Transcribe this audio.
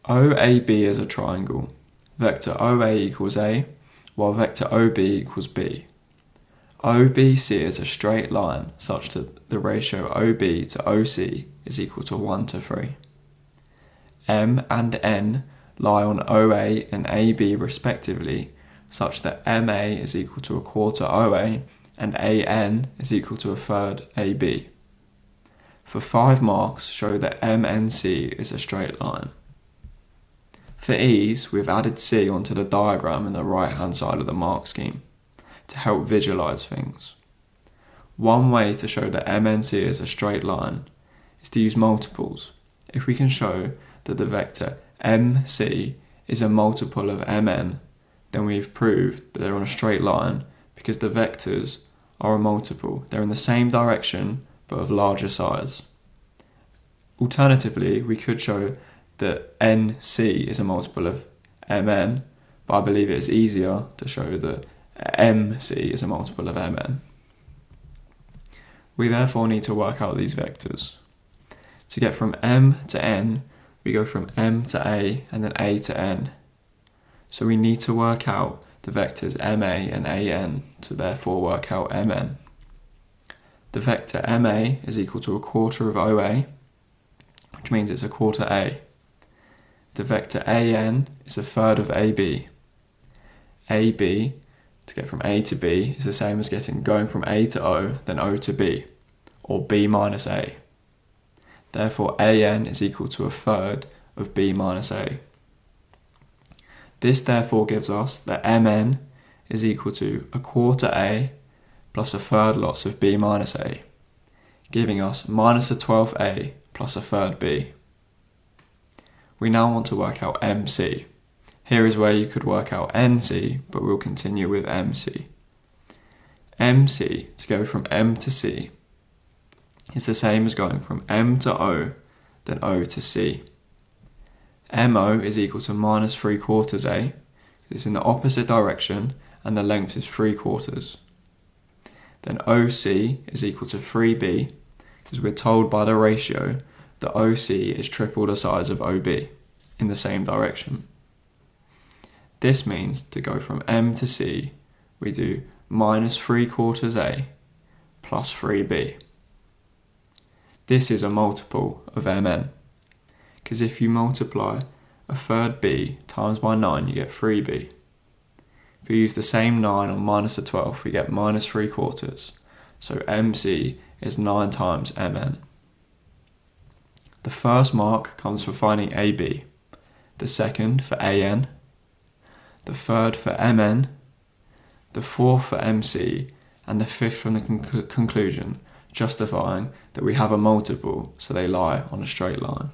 OAB is a triangle. Vector OA equals A, while vector OB equals B. OBC is a straight line such that the ratio OB to OC is equal to 1 to 3. M and N lie on OA and AB respectively, such that MA is equal to a quarter OA and AN is equal to a third AB. For 5 marks, show that MNC is a straight line. For ease, we've added C onto the diagram in the right hand side of the mark scheme to help visualize things. One way to show that MNC is a straight line is to use multiples. If we can show that the vector MC is a multiple of MN, then we've proved that they're on a straight line because the vectors are a multiple. They're in the same direction but of larger size. Alternatively, we could show that NC is a multiple of MN, but I believe it is easier to show that MC is a multiple of MN. We therefore need to work out these vectors. To get from M to N, we go from M to A and then A to N. So we need to work out the vectors MA and AN to therefore work out MN. The vector MA is equal to a quarter of OA, which means it's a quarter A. The vector AN is a third of AB. AB, to get from A to B, is the same as going from A to O, then O to B, or B minus A. Therefore, AN is equal to a third of B minus A. This therefore gives us that MN is equal to a quarter A plus a third lots of B minus A, giving us minus a 12th A plus a third B. We now want to work out MC. Here is where you could work out NC, but we'll continue with MC. MC, to go from M to C, is the same as going from M to O, then O to C. MO is equal to minus 3/4 A, it's in the opposite direction and the length is 3/4. Then OC is equal to 3B, because we're told by the ratio that OC is triple the size of OB in the same direction. This means to go from M to C, we do minus 3/4 A plus 3B. This is a multiple of MN, because if you multiply a third B times by 9, you get 3B. If we use the same 9 on minus a 12th, we get minus 3/4. So MC is 9 times MN. The first mark comes for finding AB, the second for AN, the third for MN, the fourth for MC, and the fifth from the conclusion, justifying that we have a multiple, so they lie on a straight line.